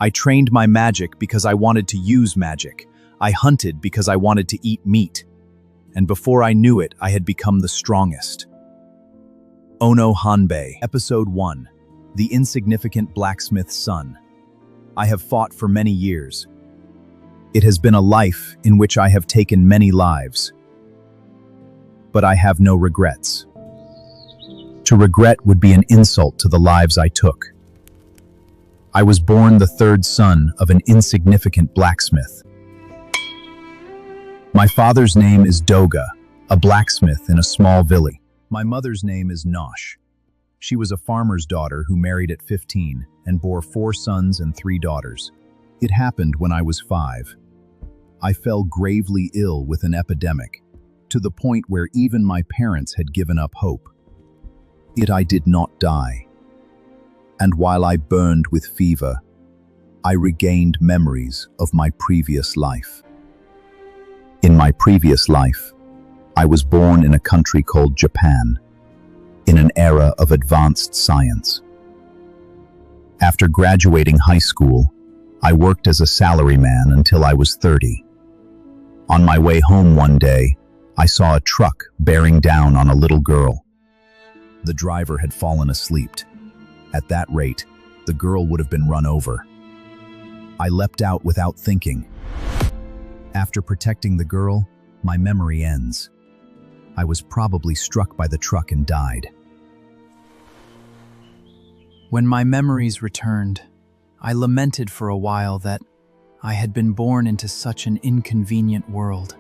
I trained my magic because I wanted to use magic. I hunted because I wanted to eat meat. And before I knew it, I had become the strongest. Ono Hanbei, Episode 1, The Insignificant Blacksmith's Son. I have fought for many years. It has been a life in which I have taken many lives. But I have no regrets. To regret would be an insult to the lives I took. I was born the third son of an insignificant blacksmith. My father's name is Doga, a blacksmith in a small village. My mother's name is Nois. She was a farmer's daughter who married at 15 and bore 4 sons and 3 daughters. It happened when I was 5. I fell gravely ill with an epidemic, to the point where even my parents had given up hope. Yet I did not die. And while I burned with fever, I regained memories of my previous life. In my previous life, I was born in a country called Japan, in an era of advanced science. After graduating high school, I worked as a salaryman until I was 30. On my way home one day, I saw a truck bearing down on a little girl. The driver had fallen asleep. At that rate, the girl would have been run over. I leapt out without thinking. After protecting the girl, my memory ends. I was probably struck by the truck and died. When my memories returned, I lamented for a while that I had been born into such an inconvenient world,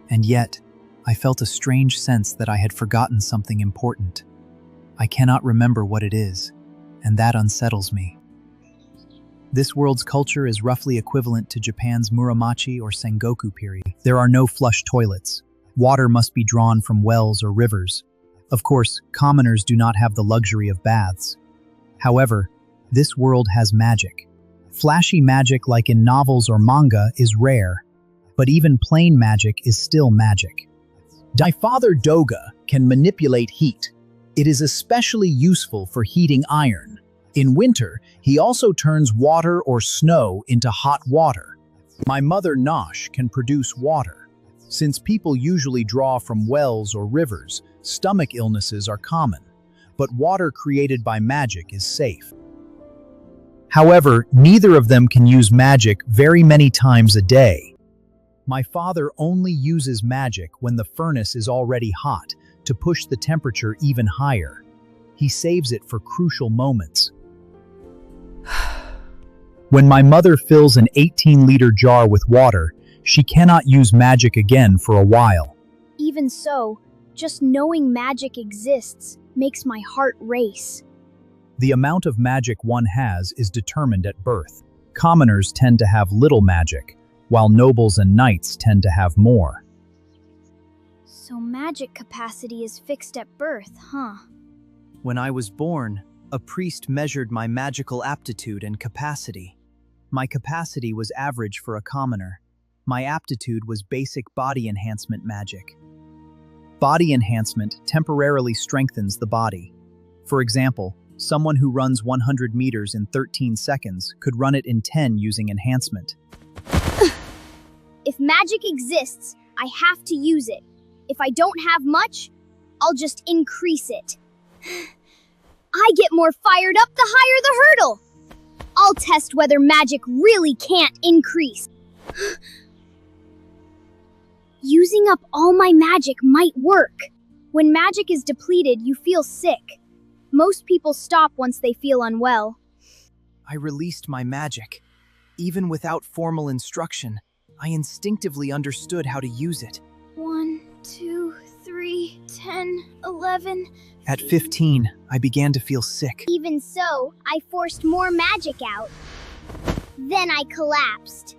and yet I felt a strange sense that I had forgotten something important. I cannot remember what it is, and that unsettles me. This world's culture is roughly equivalent to Japan's Muromachi or Sengoku period. There are no flush toilets. Water must be drawn from wells or rivers. Of course, commoners do not have the luxury of baths. However, this world has magic. Flashy magic like in novels or manga is rare, but even plain magic is still magic. My father Doga can manipulate heat. It is especially useful for heating iron. In winter, he also turns water or snow into hot water. My mother Nosh can produce water. Since people usually draw from wells or rivers, stomach illnesses are common, but water created by magic is safe. However, neither of them can use magic very many times a day. My father only uses magic when the furnace is already hot to push the temperature even higher. He saves it for crucial moments. When my mother fills an 18-liter jar with water, she cannot use magic again for a while. Even so, just knowing magic exists makes my heart race. The amount of magic one has is determined at birth. Commoners tend to have little magic, while nobles and knights tend to have more. So magic capacity is fixed at birth, huh? When I was born, a priest measured my magical aptitude and capacity. My capacity was average for a commoner. My aptitude was basic body enhancement magic. Body enhancement temporarily strengthens the body. For example, someone who runs 100 meters in 13 seconds could run it in 10 using enhancement. If magic exists, I have to use it. If I don't have much, I'll just increase it. I get more fired up the higher the hurdle. I'll test whether magic really can't increase. Using up all my magic might work. When magic is depleted, you feel sick. Most people stop once they feel unwell. I released my magic. Even without formal instruction, I instinctively understood how to use it. 1, 2, 3, 10, 11. At 15, I began to feel sick. Even so, I forced more magic out. Then I collapsed.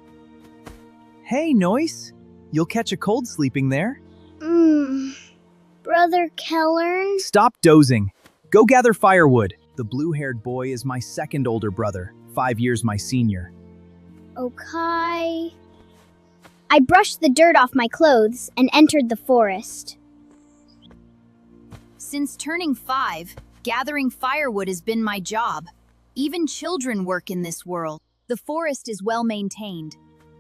Hey, Nois. You'll catch a cold sleeping there. Brother Kellern? Stop dozing. Go gather firewood. The blue-haired boy is my second older brother, 5 years my senior. Okay. I brushed the dirt off my clothes and entered the forest. Since turning 5, gathering firewood has been my job. Even children work in this world. The forest is well maintained.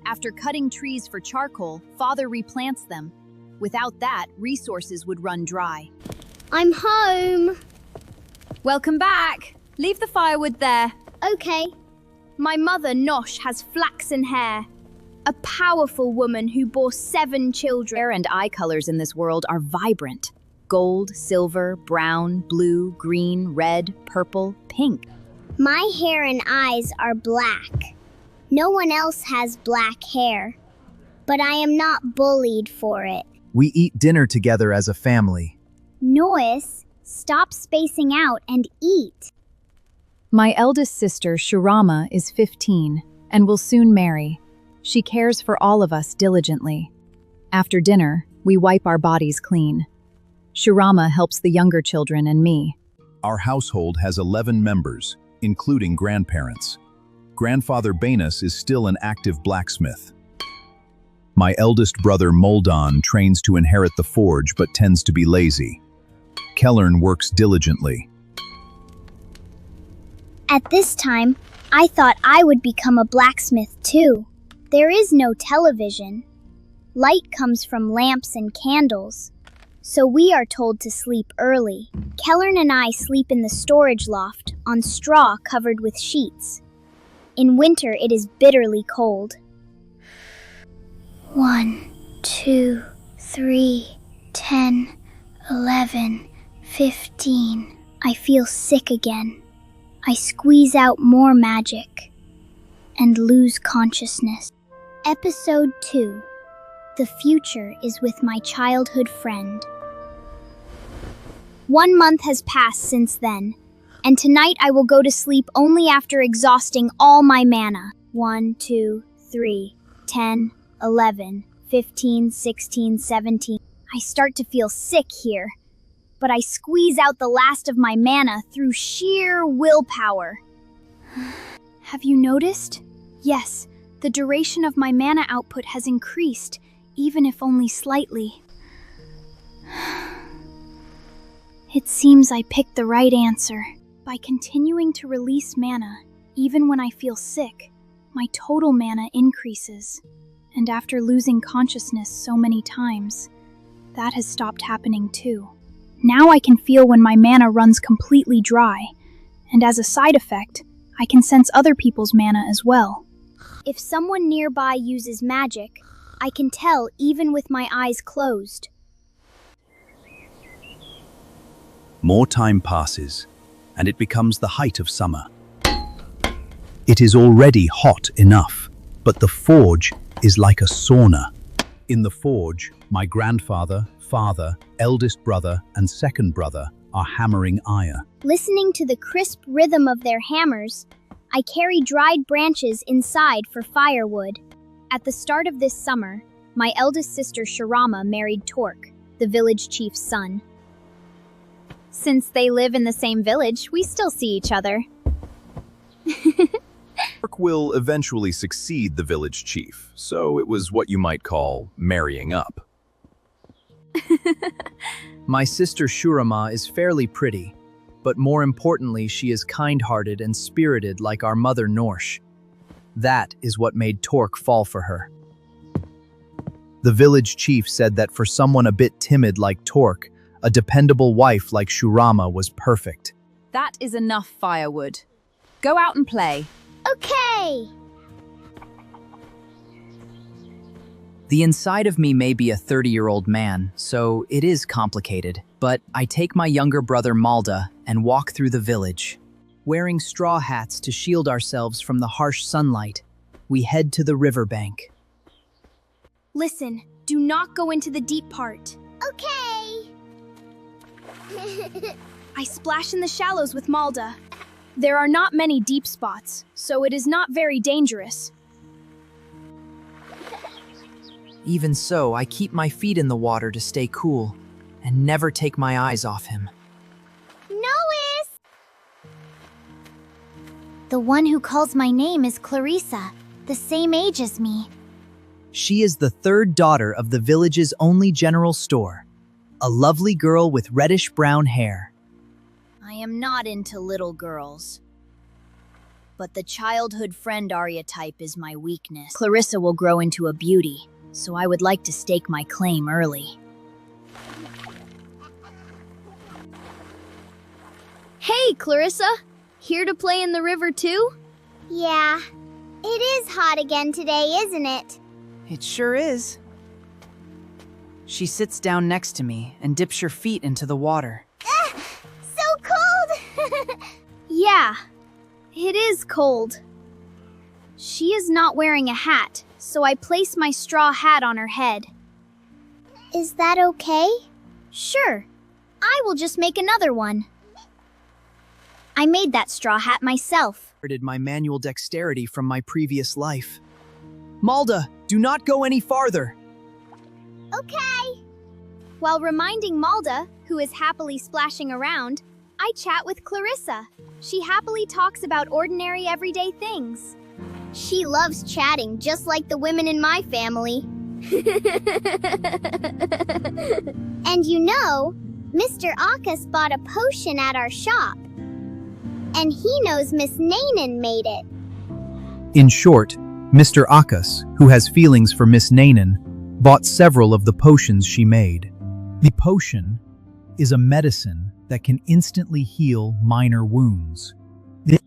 After cutting trees for charcoal, Father replants them. Without that, resources would run dry. I'm home. Welcome back. Leave the firewood there. Okay. My mother, Nois, has flaxen hair. A powerful woman who bore 7 children. Hair and eye colors in this world are vibrant. Gold, silver, brown, blue, green, red, purple, pink. My hair and eyes are black. No one else has black hair, but I am not bullied for it. We eat dinner together as a family. Nois, stop spacing out and eat. My eldest sister, Shurama, is 15 and will soon marry. She cares for all of us diligently. After dinner, we wipe our bodies clean. Shurama helps the younger children and me. Our household has 11 members, including grandparents. Grandfather Banus is still an active blacksmith. My eldest brother Moldon trains to inherit the forge but tends to be lazy. Kellern works diligently. At this time, I thought I would become a blacksmith too. There is no television. Light comes from lamps and candles. So we are told to sleep early. Kellern and I sleep in the storage loft on straw covered with sheets. In winter, it is bitterly cold. 1, 2, 3, 10, 11, 15. I feel sick again. I squeeze out more magic and lose consciousness. Episode 2. The future is with my childhood friend. 1 month has passed since then, and tonight I will go to sleep only after exhausting all my mana. 1, 2, 3, 10, 11, 15, 16, 17. I start to feel sick here, but I squeeze out the last of my mana through sheer willpower. Have you noticed? Yes, the duration of my mana output has increased, even if only slightly. It seems I picked the right answer. By continuing to release mana, even when I feel sick, my total mana increases. And after losing consciousness so many times, that has stopped happening too. Now I can feel when my mana runs completely dry, and as a side effect, I can sense other people's mana as well. If someone nearby uses magic, I can tell even with my eyes closed. More time passes, and it becomes the height of summer. It is already hot enough, but the forge is like a sauna. In the forge, my grandfather, father, eldest brother, and second brother are hammering iron. Listening to the crisp rhythm of their hammers, I carry dried branches inside for firewood. At the start of this summer, my eldest sister Shurama married Torque, the village chief's son. Since they live in the same village, we still see each other. Torque will eventually succeed the village chief, so it was what you might call marrying up. My sister Shurama is fairly pretty, but more importantly, she is kind-hearted and spirited like our mother Nois. That is what made Torque fall for her. The village chief said that for someone a bit timid like Torque, a dependable wife like Shurama was perfect. That is enough firewood. Go out and play. Okay! The inside of me may be a 30-year-old man, so it is complicated. But I take my younger brother Malda and walk through the village. Wearing straw hats to shield ourselves from the harsh sunlight, we head to the riverbank. Listen, do not go into the deep part. Okay! I splash in the shallows with Malda. There are not many deep spots, so it is not very dangerous. Even so, I keep my feet in the water to stay cool and never take my eyes off him. Nois! The one who calls my name is Clarissa, the same age as me. She is the third daughter of the village's only general store, a lovely girl with reddish-brown hair. I am not into little girls. But the childhood friend archetype is my weakness. Clarissa will grow into a beauty, so I would like to stake my claim early. Hey, Clarissa! Here to play in the river too? Yeah. It is hot again today, isn't it? It sure is. She sits down next to me and dips her feet into the water. So cold! Yeah, it is cold. She is not wearing a hat, so I place my straw hat on her head. Is that okay? Sure, I will just make another one. I made that straw hat myself. My manual dexterity from my previous life. Malda, do not go any farther. Okay. While reminding Malda, who is happily splashing around, I chat with Clarissa. She happily talks about ordinary everyday things. She loves chatting just like the women in my family. And you know, Mr. Akas bought a potion at our shop. And he knows Miss Nanan made it. In short, Mr. Akas, who has feelings for Miss Nanan, bought several of the potions she made. The potion is a medicine that can instantly heal minor wounds.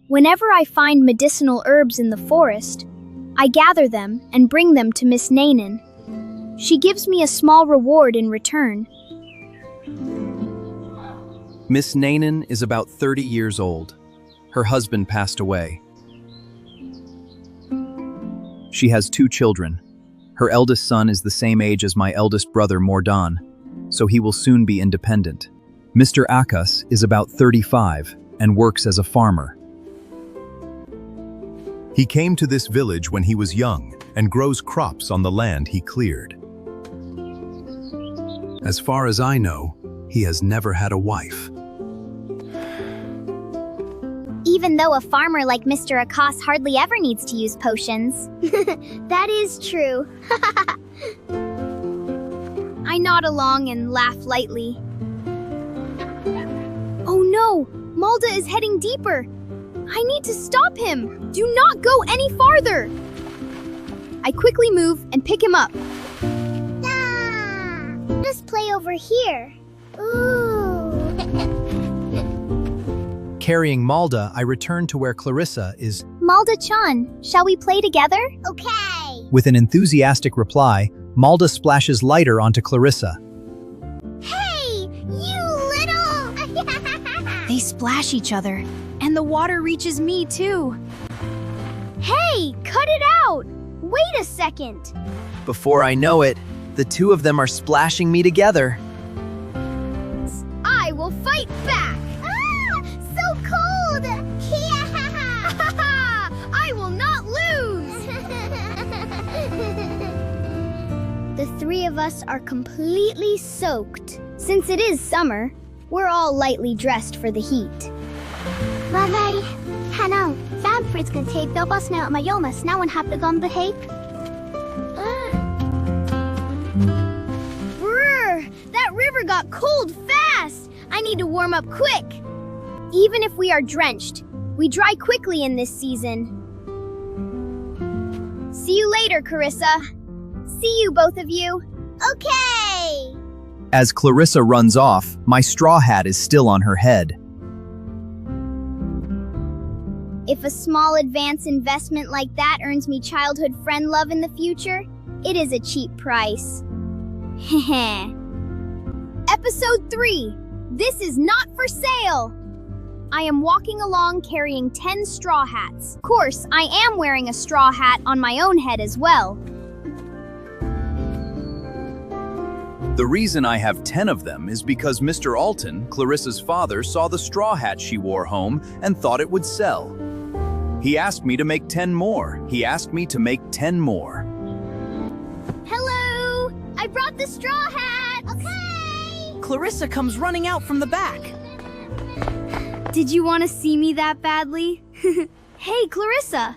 Whenever I find medicinal herbs in the forest, I gather them and bring them to Miss Nanan. She gives me a small reward in return. Miss Nanan is about 30 years old. Her husband passed away. She has 2 children. Her eldest son is the same age as my eldest brother Mordan, so he will soon be independent. Mr. Akas is about 35 and works as a farmer. He came to this village when he was young and grows crops on the land he cleared. As far as I know, he has never had a wife. Even though a farmer like Mr. Akas hardly ever needs to use potions. That is true. I nod along and laugh lightly. Oh no! Malda is heading deeper! I need to stop him! Do not go any farther! I quickly move and pick him up. Ah, just play over here. Ooh. Carrying Malda, I return to where Clarissa is. Malda-chan, shall we play together? Okay. With an enthusiastic reply, Malda splashes lighter onto Clarissa. Hey, you little... They splash each other, and the water reaches me too. Hey, cut it out! Wait a second! Before I know it, the 2 of them are splashing me together. I will fight back! Ah, so cold! I will not lose! The 3 of us are completely soaked. Since it is summer, we're all lightly dressed for the heat. Valerie, Hanang, Sanford's gonna take the bus now at my Yomas. Now one have to go on the hake. Brr! That river got cold fast! I need to warm up quick! Even if we are drenched, we dry quickly in this season. See you later, Clarissa. See you, both of you. Okay! As Clarissa runs off, my straw hat is still on her head. If a small advance investment like that earns me childhood friend love in the future, it is a cheap price. Heh. Episode 3. This is not for sale! I am walking along carrying 10 straw hats. Of course, I am wearing a straw hat on my own head as well. The reason I have 10 of them is because Mr. Alton, Clarissa's father, saw the straw hat she wore home and thought it would sell. He asked me to make 10 more. Hello! I brought the straw hat! Okay! Clarissa comes running out from the back. Did you want to see me that badly? Hey, Clarissa!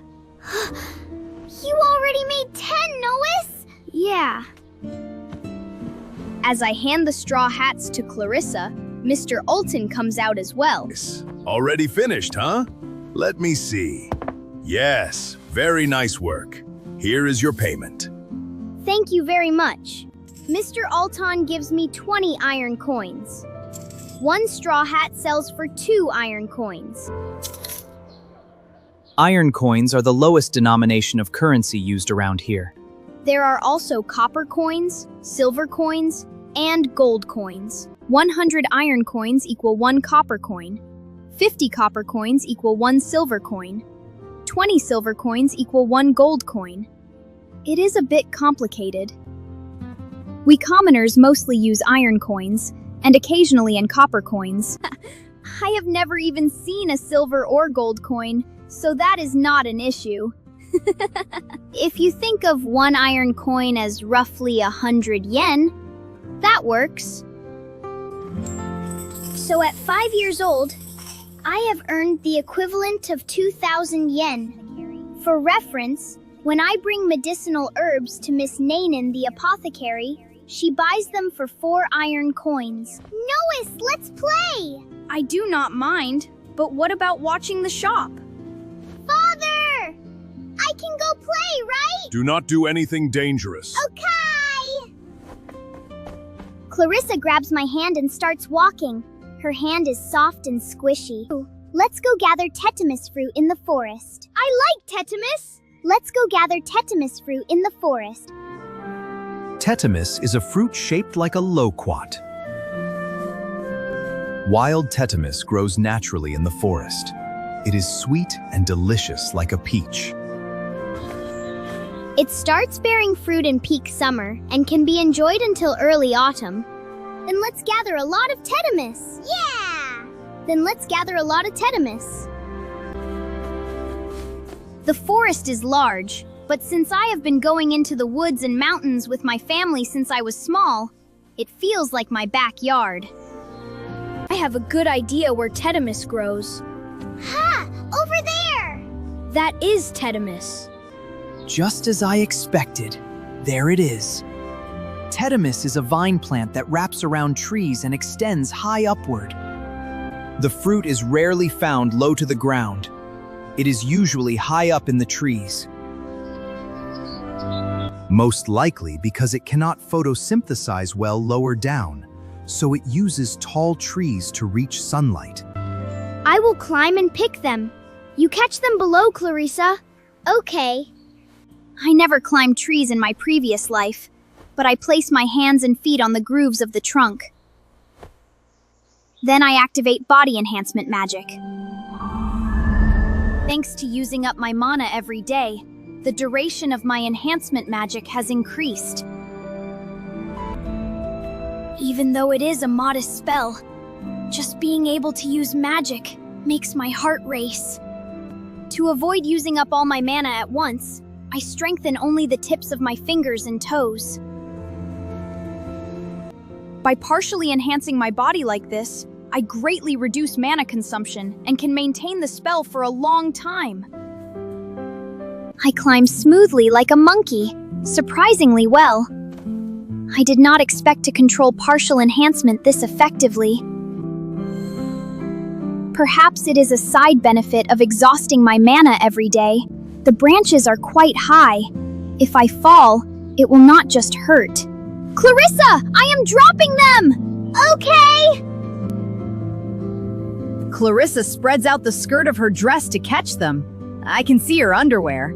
You already made 10, Nois? Yeah. As I hand the straw hats to Clarissa, Mr. Alton comes out as well. Already finished, huh? Let me see. Yes, very nice work. Here is your payment. Thank you very much. Mr. Alton gives me 20 iron coins. 1 straw hat sells for 2 iron coins. Iron coins are the lowest denomination of currency used around here. There are also copper coins, silver coins, and gold coins. 100 iron coins equal 1 copper coin. 50 copper coins equal 1 silver coin. 20 silver coins equal 1 gold coin. It is a bit complicated. We commoners mostly use iron coins, and occasionally in copper coins. I have never even seen a silver or gold coin, so that is not an issue. If you think of 1 iron coin as roughly 100 yen, that works. So at 5 years old, I have earned the equivalent of 2,000 yen. For reference, when I bring medicinal herbs to Miss Nainen the apothecary, she buys them for 4 iron coins. Nois, let's play! I do not mind, but what about watching the shop? Father! I can go play, right? Do not do anything dangerous. Okay! Clarissa grabs my hand and starts walking. Her hand is soft and squishy. Let's go gather tetanus fruit in the forest. I like tetanus! Let's go gather tetanus fruit in the forest. Tetanus is a fruit shaped like a loquat. Wild tetanus grows naturally in the forest. It is sweet and delicious like a peach. It starts bearing fruit in peak summer and can be enjoyed until early autumn. Then let's gather a lot of tetanus. Yeah! Then let's gather a lot of tetanus. The forest is large, but since I have been going into the woods and mountains with my family since I was small, it feels like my backyard. I have a good idea where tetanus grows. Ha! Over there! That is tetanus. Just as I expected, there it is. Tetanus is a vine plant that wraps around trees and extends high upward. The fruit is rarely found low to the ground. It is usually high up in the trees. Most likely because it cannot photosynthesize well lower down, so it uses tall trees to reach sunlight. I will climb and pick them. You catch them below, Clarissa. Okay. I never climbed trees in my previous life, but I place my hands and feet on the grooves of the trunk. Then I activate body enhancement magic. Thanks to using up my mana every day, the duration of my enhancement magic has increased. Even though it is a modest spell, just being able to use magic makes my heart race. To avoid using up all my mana at once, I strengthen only the tips of my fingers and toes. By partially enhancing my body like this, I greatly reduce mana consumption and can maintain the spell for a long time. I climb smoothly like a monkey, surprisingly well. I did not expect to control partial enhancement this effectively. Perhaps it is a side benefit of exhausting my mana every day. The branches are quite high. If I fall, it will not just hurt. Clarissa, I am dropping them! Okay! Clarissa spreads out the skirt of her dress to catch them. I can see her underwear.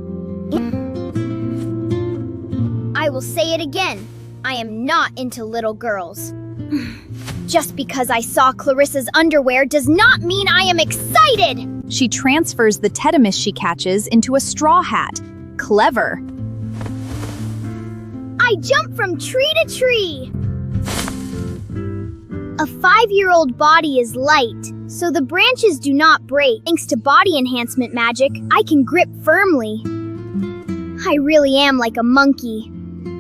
I will say it again. I am not into little girls. Just because I saw Clarissa's underwear does not mean I am excited! She transfers the tetanus she catches into a straw hat. Clever. I jump from tree to tree! A 5-year-old body is light, so the branches do not break. Thanks to body enhancement magic, I can grip firmly. I really am like a monkey.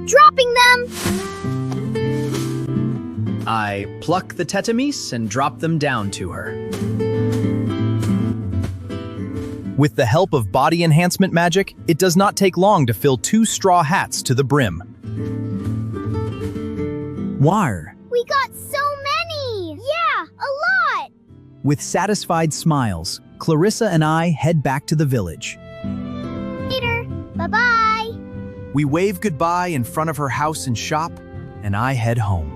Dropping them! I pluck the tetanus and drop them down to her. With the help of body enhancement magic, it does not take long to fill 2 straw hats to the brim. Wire. We got so many! Yeah, a lot! With satisfied smiles, Clarissa and I head back to the village. Bye-bye. We wave goodbye in front of her house and shop, and I head home.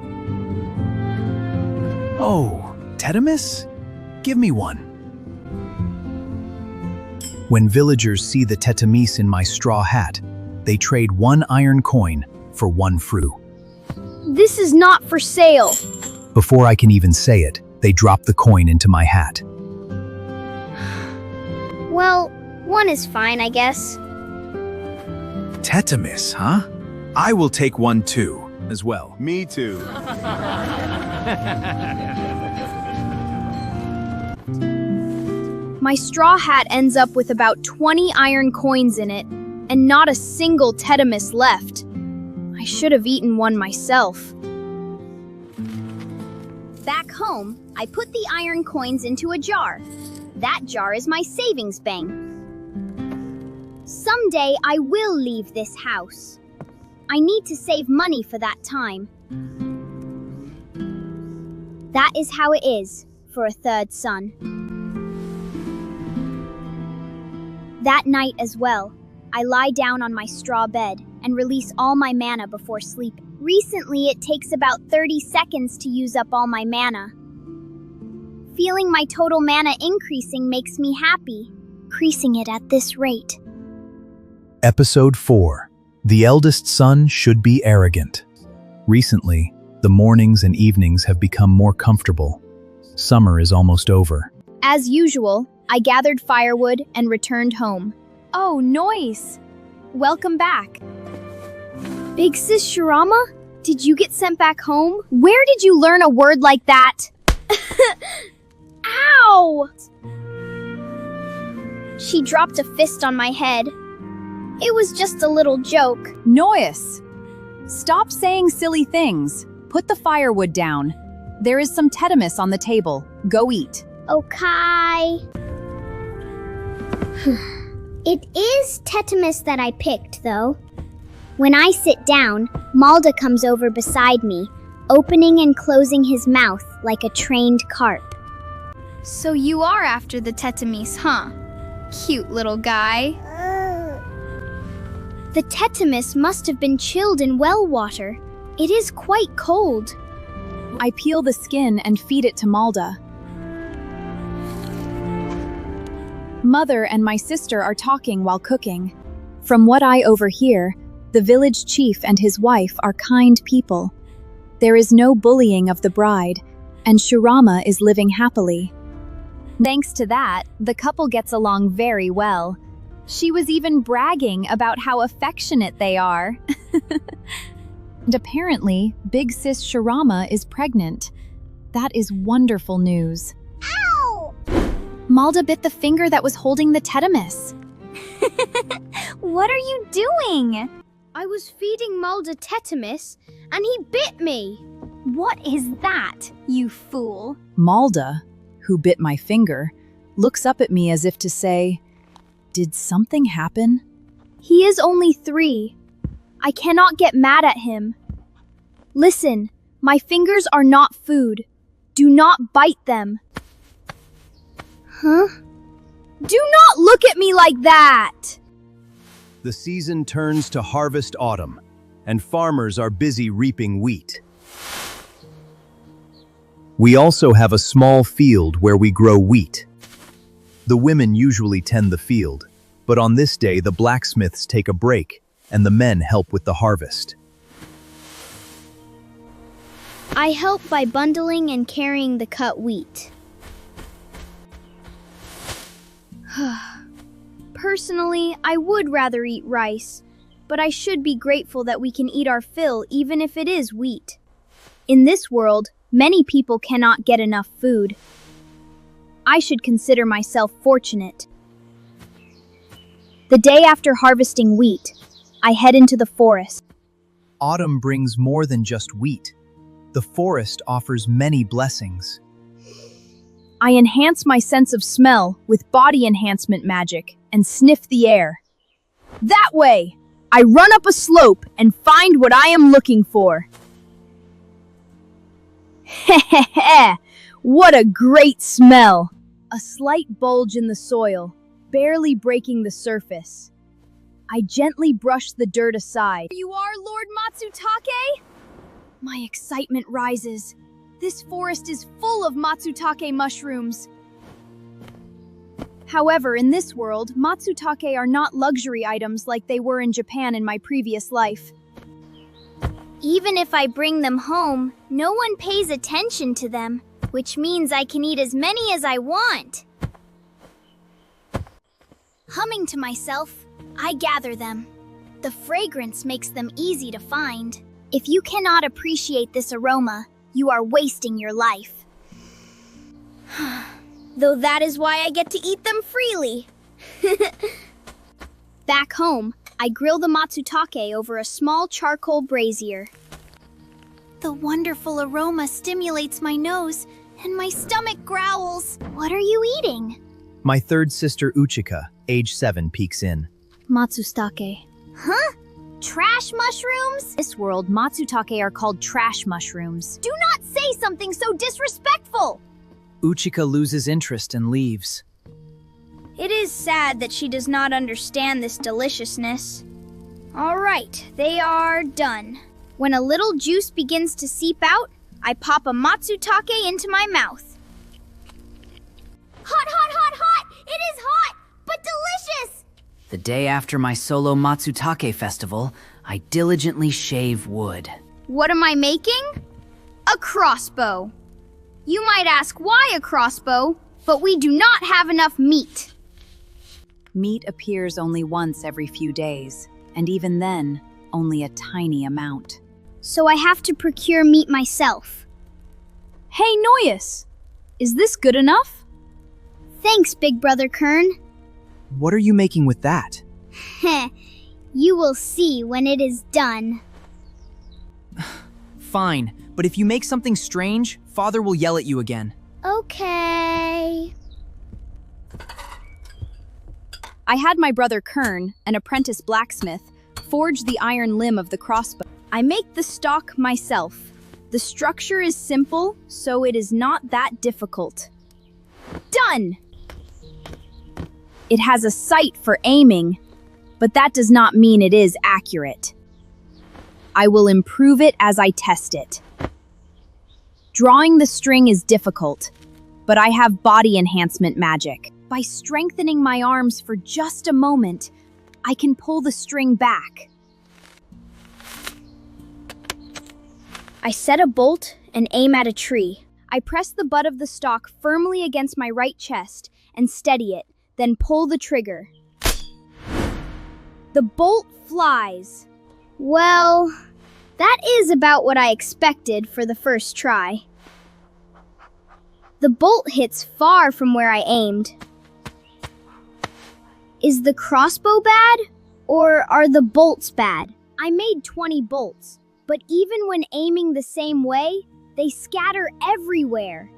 Oh, Tetamis? Give me one. When villagers see the Tetamis in my straw hat, they trade 1 iron coin for 1 fruit. This is not for sale. Before I can even say it, they drop the coin into my hat. Well, 1 is fine, I guess. Tetamis, huh? I will take 1 too, as well. Me too. My straw hat ends up with about 20 iron coins in it, and not a single Tetamis left. I should have eaten 1 myself. Back home, I put the iron coins into a jar. That jar is my savings bank. Someday I will leave this house. I need to save money for that time. That is how it is for a 3rd son. That night as well, I lie down on my straw bed and release all my mana before sleep. Recently, it takes about 30 seconds to use up all my mana. Feeling my total mana increasing makes me happy, increasing it at this rate. Episode 4. The eldest son should be arrogant. Recently, the mornings and evenings have become more comfortable. Summer is almost over. As usual, I gathered firewood and returned home. Oh, Nois! Welcome back. Big Sis Shirama, did you get sent back home? Where did you learn a word like that? Ow! She dropped a fist on my head. It was just a little joke. Nois! Stop saying silly things. Put the firewood down. There is some Tetamis on the table. Go eat. Okay. It is Tetamis that I picked, though. When I sit down, Malda comes over beside me, opening and closing his mouth like a trained carp. So you are after the Tetamis, huh? Cute little guy. The Tetamis must have been chilled in well water. It is quite cold. I peel the skin and feed it to Malda. Mother and my sister are talking while cooking. From what I overhear, the village chief and his wife are kind people. There is no bullying of the bride, and Shirama is living happily. Thanks to that, the couple gets along very well. She was even bragging about how affectionate they are. And apparently, Big Sis Shirama is pregnant. That is wonderful news. Ow! Malda bit the finger that was holding the Tetamis. What are you doing? I was feeding Malda Tetamis, and he bit me. What is that, you fool? Malda, who bit my finger, looks up at me as if to say, "Did something happen?" He is only 3. I cannot get mad at him. Listen, my fingers are not food. Do not bite them. Huh? Do not look at me like that! The season turns to harvest autumn, and farmers are busy reaping wheat. We also have a small field where we grow wheat. The women usually tend the field, but on this day the blacksmiths take a break, and the men help with the harvest. I help by bundling and carrying the cut wheat. Personally, I would rather eat rice, but I should be grateful that we can eat our fill even if it is wheat. In this world, many people cannot get enough food. I should consider myself fortunate. The day after harvesting wheat, I head into the forest. Autumn brings more than just wheat. The forest offers many blessings. I enhance my sense of smell with body enhancement magic and sniff the air. That way, I run up a slope and find what I am looking for. Heh, what a great smell! A slight bulge in the soil, barely breaking the surface. I gently brush the dirt aside. You are Lord Matsutake? My excitement rises. This forest is full of Matsutake mushrooms. However, in this world, Matsutake are not luxury items like they were in Japan in my previous life. Even if I bring them home, no one pays attention to them, which means I can eat as many as I want. Humming to myself, I gather them. The fragrance makes them easy to find. If you cannot appreciate this aroma, you are wasting your life. Though that is why I get to eat them freely. Back home, I grill the Matsutake over a small charcoal brazier. The wonderful aroma stimulates my nose, and my stomach growls. What are you eating? My third sister Uchika, age 7, peeks in. Matsutake. Huh? Trash mushrooms? In this world, Matsutake are called trash mushrooms. Do not say something so disrespectful! Uchika loses interest and leaves. It is sad that she does not understand this deliciousness. All right, they are done. When a little juice begins to seep out, I pop a Matsutake into my mouth. Hot, hot, hot, hot! It is hot, but delicious! The day after my solo Matsutake festival, I diligently shave wood. What am I making? A crossbow. You might ask why a crossbow, but we do not have enough meat. Meat appears only once every few days, and even then, only a tiny amount. So I have to procure meat myself. Hey, Nois! Is this good enough? Thanks, Big Brother Kern. What are you making with that? Heh, you will see when it is done. Fine, but if you make something strange, Father will yell at you again. Okay. I had my brother Kern, an apprentice blacksmith, forge the iron limb of the crossbow. I make the stock myself. The structure is simple, so it is not that difficult. Done! It has a sight for aiming, but that does not mean it is accurate. I will improve it as I test it. Drawing the string is difficult, but I have body enhancement magic. By strengthening my arms for just a moment, I can pull the string back. I set a bolt and aim at a tree. I press the butt of the stock firmly against my right chest and steady it, then pull the trigger. The bolt flies. Well, that is about what I expected for the first try. The bolt hits far from where I aimed. Is the crossbow bad, or are the bolts bad? I made 20 bolts, but even when aiming the same way, they scatter everywhere.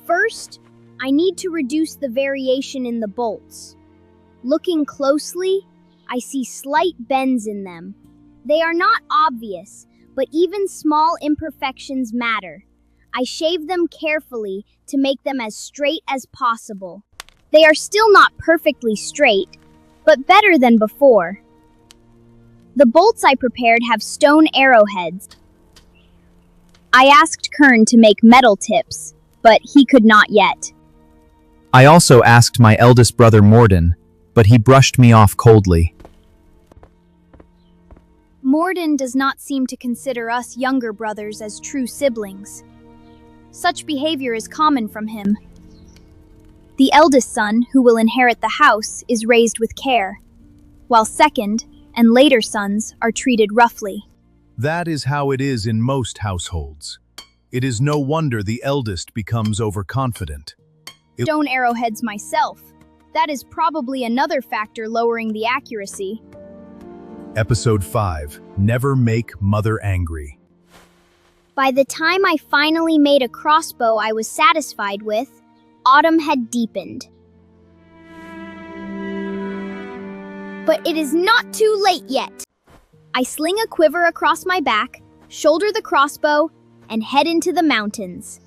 First, I need to reduce the variation in the bolts. Looking closely, I see slight bends in them. They are not obvious, but even small imperfections matter. I shave them carefully to make them as straight as possible. They are still not perfectly straight, but better than before. The bolts I prepared have stone arrowheads. I asked Kern to make metal tips, but he could not yet. I also asked my eldest brother Morden, but he brushed me off coldly. Morden does not seem to consider us younger brothers as true siblings. Such behavior is common from him. The eldest son, who will inherit the house, is raised with care, while second and later sons are treated roughly. That is how it is in most households. It is no wonder the eldest becomes overconfident. Stone arrowheads myself. That is probably another factor lowering the accuracy. Episode 5. Never Make Mother Angry. By the time I finally made a crossbow I was satisfied with, autumn had deepened. But it is not too late yet. I sling a quiver across my back, shoulder the crossbow, and head into the mountains.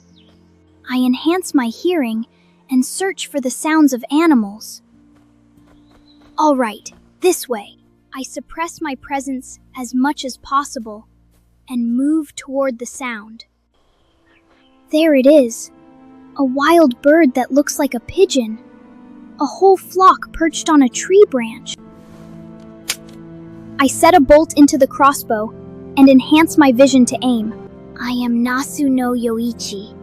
I enhance my hearing and search for the sounds of animals. All right, this way. I suppress my presence as much as possible and move toward the sound. There it is, a wild bird that looks like a pigeon, a whole flock perched on a tree branch. I set a bolt into the crossbow and enhance my vision to aim. I am Nasu no Yoichi.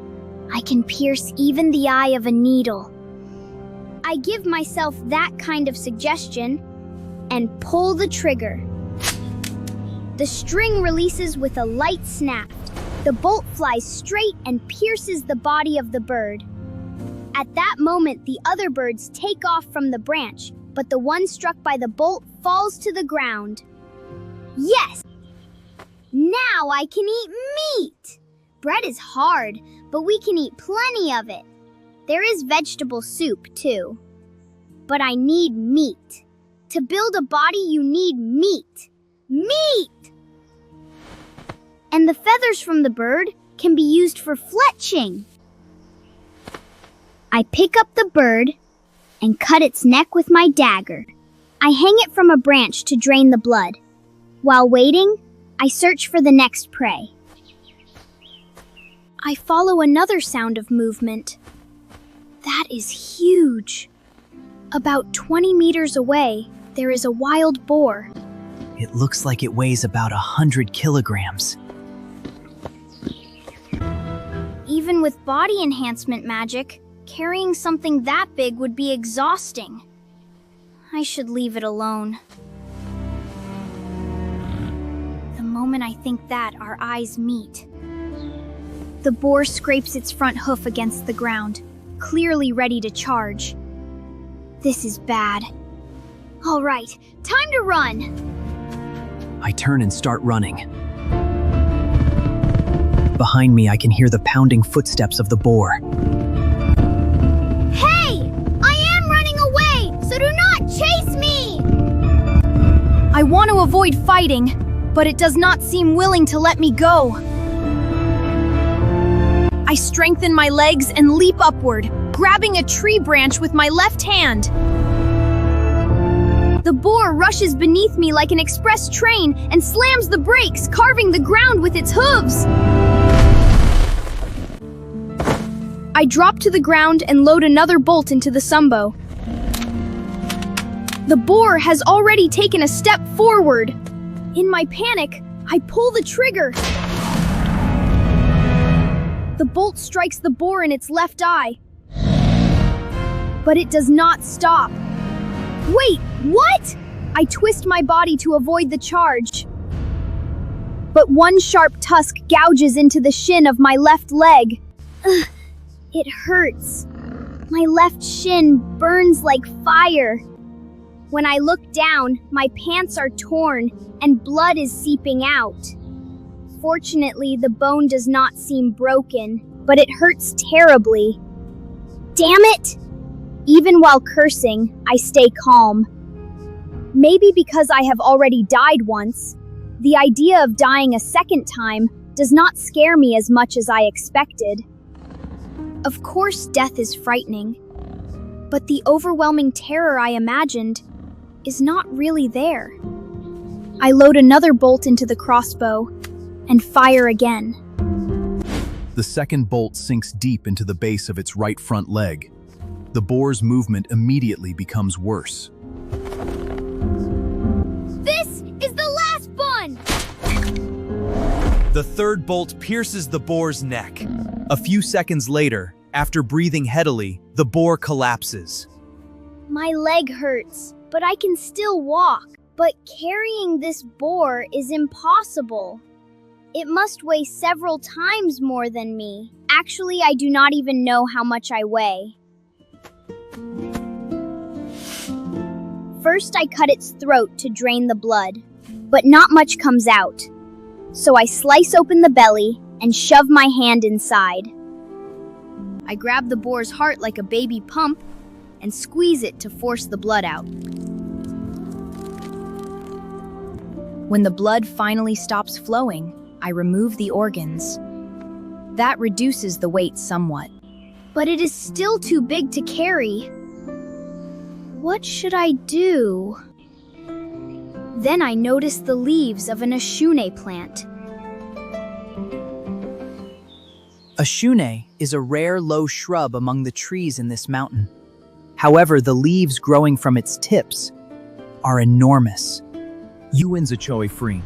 I can pierce even the eye of a needle. I give myself that kind of suggestion and pull the trigger. The string releases with a light snap. The bolt flies straight and pierces the body of the bird. At that moment, the other birds take off from the branch, but the one struck by the bolt falls to the ground. Yes! Now I can eat meat! Bread is hard, but we can eat plenty of it. There is vegetable soup, too. But I need meat. To build a body, you need meat. Meat! And the feathers from the bird can be used for fletching. I pick up the bird and cut its neck with my dagger. I hang it from a branch to drain the blood. While waiting, I search for the next prey. I follow another sound of movement. That is huge. About 20 meters away, there is a wild boar. It looks like it weighs about 100 kilograms. Even with body enhancement magic, carrying something that big would be exhausting. I should leave it alone. The moment I think that, our eyes meet. The boar scrapes its front hoof against the ground, clearly ready to charge. This is bad. All right, time to run. I turn and start running. Behind me, I can hear the pounding footsteps of the boar. Hey! I am running away, so do not chase me! I want to avoid fighting, but it does not seem willing to let me go. I strengthen my legs and leap upward, grabbing a tree branch with my left hand. The boar rushes beneath me like an express train and slams the brakes, carving the ground with its hooves. I drop to the ground and load another bolt into the sunbow. The boar has already taken a step forward. In my panic, I pull the trigger. The bolt strikes the boar in its left eye. But it does not stop. Wait, what? I twist my body to avoid the charge. But one sharp tusk gouges into the shin of my left leg. Ugh, it hurts. My left shin burns like fire. When I look down, my pants are torn and blood is seeping out. Fortunately, the bone does not seem broken, but it hurts terribly. Damn it! Even while cursing, I stay calm. Maybe because I have already died once, the idea of dying a second time does not scare me as much as I expected. Of course, death is frightening, but the overwhelming terror I imagined is not really there. I load another bolt into the crossbow and fire again. The second bolt sinks deep into the base of its right front leg. The boar's movement immediately becomes worse. This is the last one! The third bolt pierces the boar's neck. A few seconds later, after breathing heavily, the boar collapses. My leg hurts, but I can still walk. But carrying this boar is impossible. It must weigh several times more than me. Actually, I do not even know how much I weigh. First, I cut its throat to drain the blood, but not much comes out. So I slice open the belly and shove my hand inside. I grab the boar's heart like a baby pump and squeeze it to force the blood out. When the blood finally stops flowing, I remove the organs. That reduces the weight somewhat. But it is still too big to carry. What should I do? Then I noticed the leaves of an ashune plant. Ashune is a rare low shrub among the trees in this mountain. However, the leaves growing from its tips are enormous. Yuinzachoe free.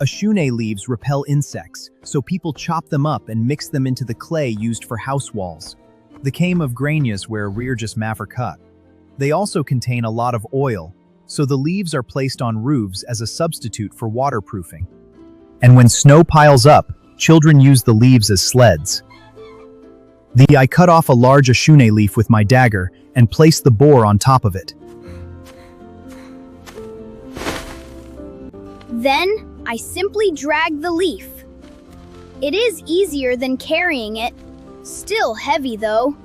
Ashune leaves repel insects, so people chop them up and mix them into the clay used for house walls. The came of granias where rear just maver cut. They also contain a lot of oil, so the leaves are placed on roofs as a substitute for waterproofing. And when snow piles up, children use the leaves as sleds. I cut off a large ashune leaf with my dagger and placed the boar on top of it. Then I simply dragged the leaf. It is easier than carrying it. Still heavy though.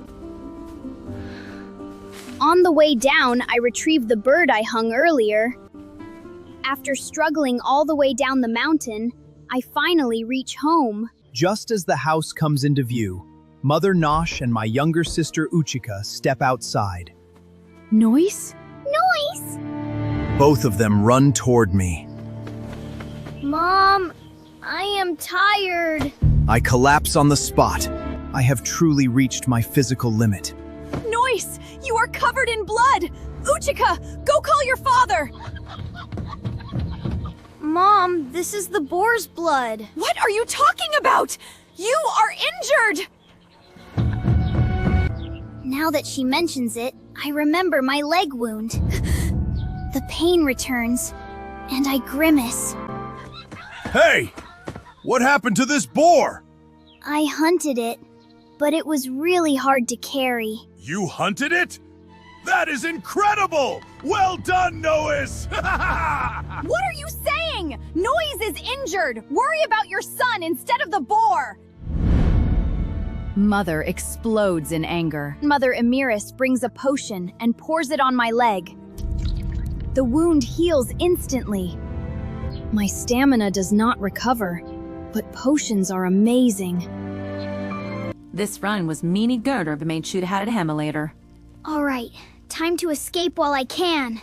On the way down, I retrieved the bird I hung earlier. After struggling all the way down the mountain, I finally reach home. Just as the house comes into view, Mother Nosh and my younger sister Uchika step outside. Nois? Noise! Both of them run toward me. Mom, I am tired. I collapse on the spot. I have truly reached my physical limit. Nois! You are covered in blood! Uchika, go call your father! Mom, this is the boar's blood. What are you talking about? You are injured! Now that she mentions it, I remember my leg wound. The pain returns, and I grimace. Hey! What happened to this boar? I hunted it, but it was really hard to carry. You hunted it? That is incredible! Well done, Nois! What are you saying? Nois is injured! Worry about your son instead of the boar! Mother explodes in anger. Mother Emiris brings a potion and pours it on my leg. The wound heals instantly. My stamina does not recover, but potions are amazing. This run was meanie girder but made shoot had him later. All right, time to escape while I can.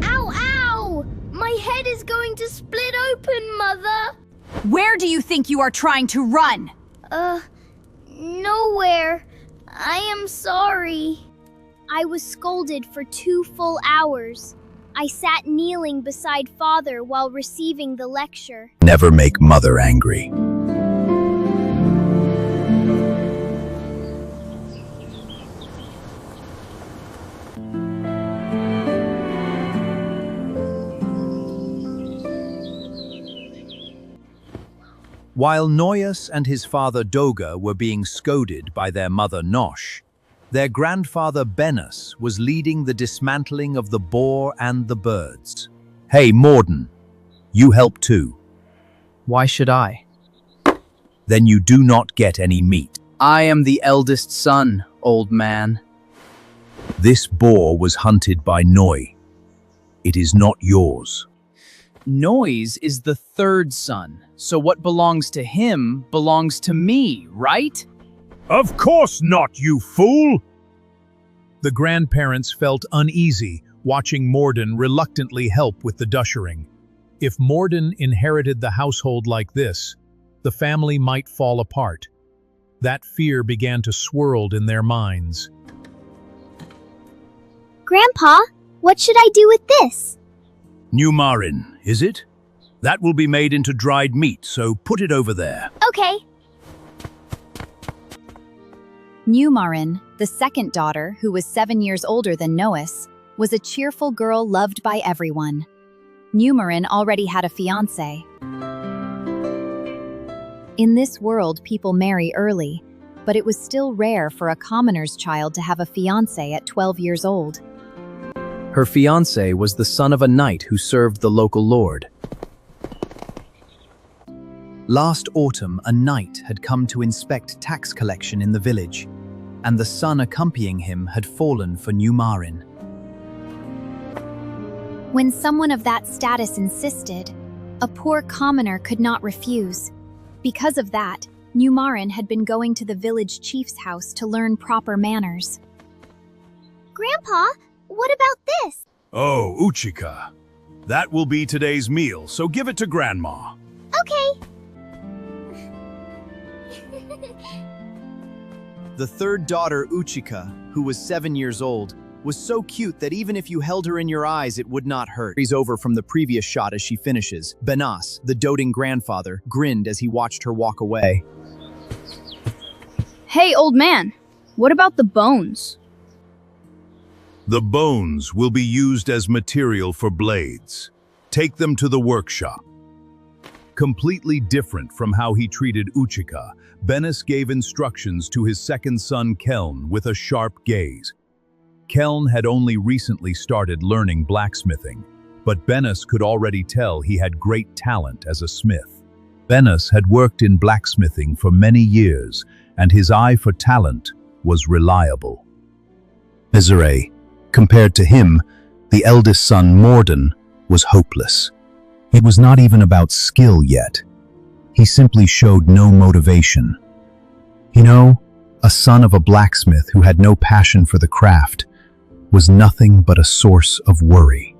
Ow, ow! My head is going to split open, Mother. Where do you think you are trying to run? Nowhere. I am sorry. I was scolded for 2 full hours. I sat kneeling beside Father while receiving the lecture. Never make Mother angry. While Nois and his father Doga were being scolded by their mother Nosh, their grandfather Benus was leading the dismantling of the boar and the birds. Hey, Morden, you help too. Why should I? Then you do not get any meat. I am the eldest son, old man. This boar was hunted by Noi. It is not yours. Nois is the 3rd son, so what belongs to him belongs to me, right? Of course not, you fool! The grandparents felt uneasy watching Morden reluctantly help with the dushering. If Morden inherited the household like this, the family might fall apart. That fear began to swirl in their minds. Grandpa, what should I do with this? New marin, is it? That will be made into dried meat, so put it over there. Okay. Numarin, the 2nd daughter, who was 7 years older than Nois, was a cheerful girl loved by everyone. Numarin already had a fiancé. In this world, people marry early, but it was still rare for a commoner's child to have a fiancé at 12 years old. Her fiancé was the son of a knight who served the local lord. Last autumn, a knight had come to inspect tax collection in the village, and the son accompanying him had fallen for Numarin. When someone of that status insisted, a poor commoner could not refuse. Because of that, Numarin had been going to the village chief's house to learn proper manners. Grandpa, what about this? Oh, Uchika. That will be today's meal, so give it to Grandma. Okay. The third daughter, Uchika, who was 7 years old, was so cute that even if you held her in your eyes, it would not hurt. He's over from the previous shot as she finishes. Benas, the doting grandfather, grinned as he watched her walk away. Hey, old man, what about the bones? The bones will be used as material for blades. Take them to the workshop. Completely different from how he treated Uchika, Benas gave instructions to his second son Keln with a sharp gaze. Keln had only recently started learning blacksmithing, but Benas could already tell he had great talent as a smith. Benas had worked in blacksmithing for many years, and his eye for talent was reliable. Misery. Compared to him, the eldest son, Morden, was hopeless. It was not even about skill yet. He simply showed no motivation. You know, a son of a blacksmith who had no passion for the craft was nothing but a source of worry.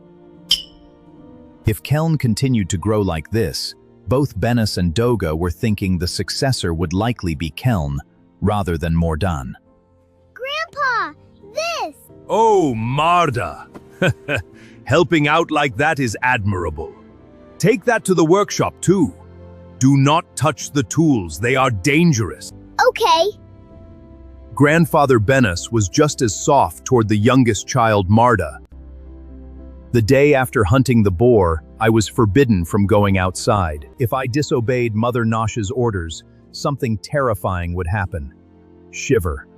If Keln continued to grow like this, both Benas and Doga were thinking the successor would likely be Keln rather than Mordan. Grandpa, this! Oh, Marda! Helping out like that is admirable. Take that to the workshop too. Do not touch the tools, they are dangerous. Okay. Grandfather Benas was just as soft toward the youngest child, Marda. The day after hunting the boar, I was forbidden from going outside. If I disobeyed Mother Nosh's orders, something terrifying would happen. Shiver.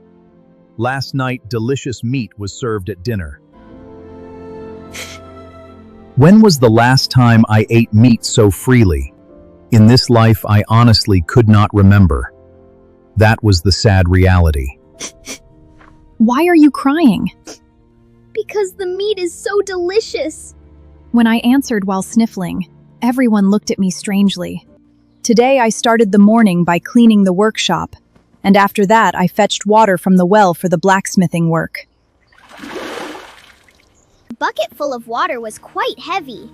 Last night, delicious meat was served at dinner. When was the last time I ate meat so freely? In this life, I honestly could not remember. That was the sad reality. Why are you crying? Because the meat is so delicious. When I answered while sniffling, everyone looked at me strangely. Today I started the morning by cleaning the workshop, and after that I fetched water from the well for the blacksmithing work. The bucket full of water was quite heavy.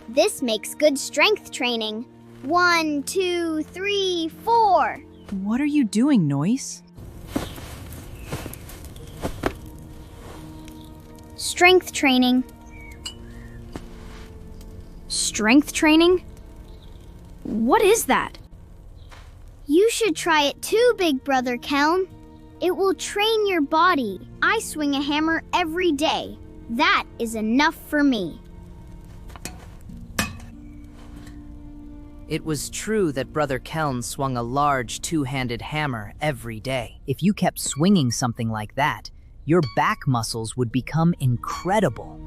This makes good strength training. 1, 2, 3, 4. What are you doing, Nois? Strength training. Strength training? What is that? You should try it too, big brother Keln. It will train your body. I swing a hammer every day. That is enough for me. It was true that Brother Keln swung a large two-handed hammer every day. If you kept swinging something like that, your back muscles would become incredible.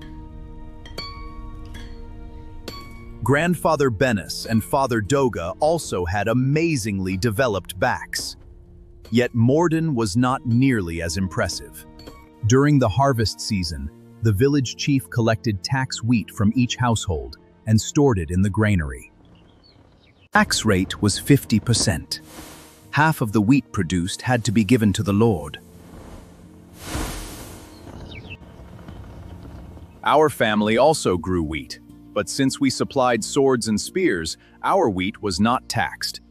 Grandfather Benas and Father Doga also had amazingly developed backs. Yet Morden was not nearly as impressive. During the harvest season, the village chief collected tax wheat from each household and stored it in the granary. Tax rate was 50%. Half of the wheat produced had to be given to the Lord. Our family also grew wheat, but since we supplied swords and spears, our wheat was not taxed.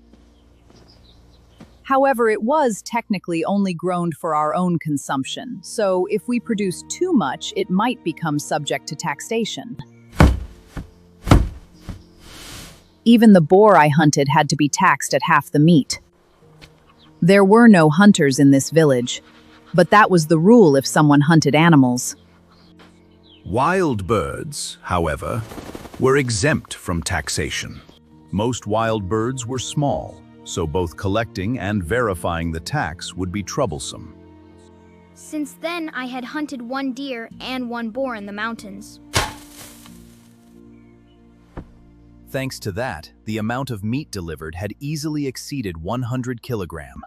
However, it was technically only grown for our own consumption, so if we produce too much, it might become subject to taxation. Even the boar I hunted had to be taxed at half the meat. There were no hunters in this village, but that was the rule if someone hunted animals. Wild birds, however, were exempt from taxation. Most wild birds were small, so both collecting and verifying the tax would be troublesome. Since then, I had hunted 1 deer and 1 boar in the mountains. Thanks to that, the amount of meat delivered had easily exceeded 100 kilograms.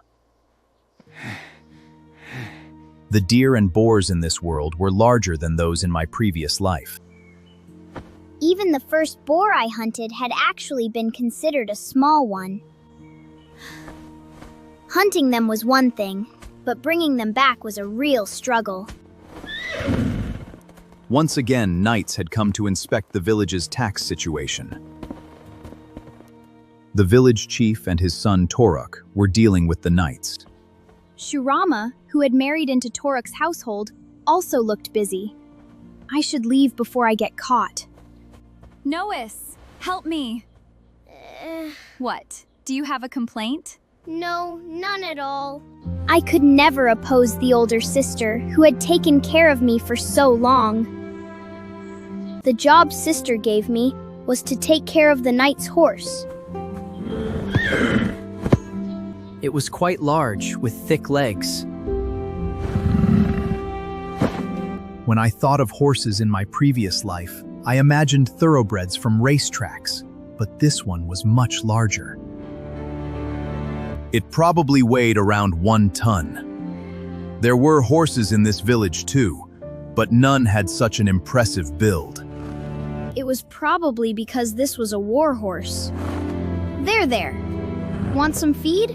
The deer and boars in this world were larger than those in my previous life. Even the first boar I hunted had actually been considered a small one. Hunting them was one thing, but bringing them back was a real struggle. Once again, knights had come to inspect the village's tax situation. The village chief and his son Toruk were dealing with the knights. Shurama, who had married into Toruk's household, also looked busy. I should leave before I get caught. Nois, help me. What? Do you have a complaint? No, none at all. I could never oppose the older sister who had taken care of me for so long. The job sister gave me was to take care of the knight's horse. It was quite large, with thick legs. When I thought of horses in my previous life, I imagined thoroughbreds from racetracks, but this one was much larger. It probably weighed around 1 ton. There were horses in this village too, but none had such an impressive build. It was probably because this was a war horse. There. Want some feed?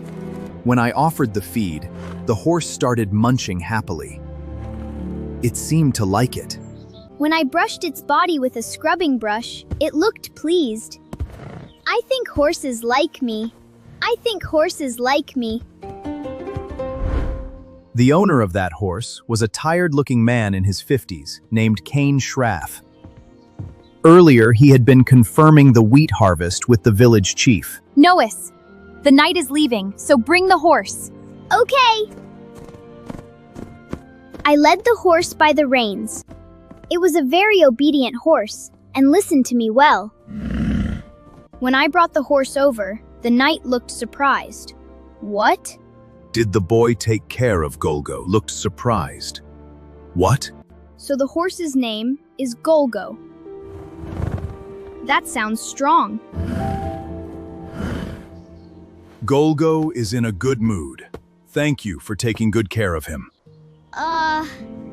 When I offered the feed, the horse started munching happily. It seemed to like it. When I brushed its body with a scrubbing brush, it looked pleased. I think horses like me. The owner of that horse was a tired-looking man in his 50s named Kane Schraff. Earlier, he had been confirming the wheat harvest with the village chief. Nois, the knight is leaving, so bring the horse. Okay. I led the horse by the reins. It was a very obedient horse and listened to me well. When I brought the horse over, the knight looked surprised. What? Did the boy take care of Golgo? Looked surprised. What? So the horse's name is Golgo. That sounds strong. Golgo is in a good mood. Thank you for taking good care of him.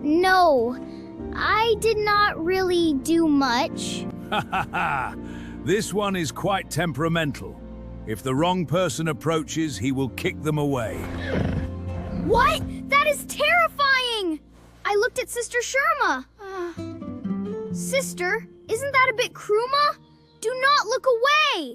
No. I did not really do much. Ha ha ha! This one is quite temperamental. If the wrong person approaches, he will kick them away. What? That is terrifying! I looked at Sister Sherma. Sister, isn't that a bit Kruma? Do not look away!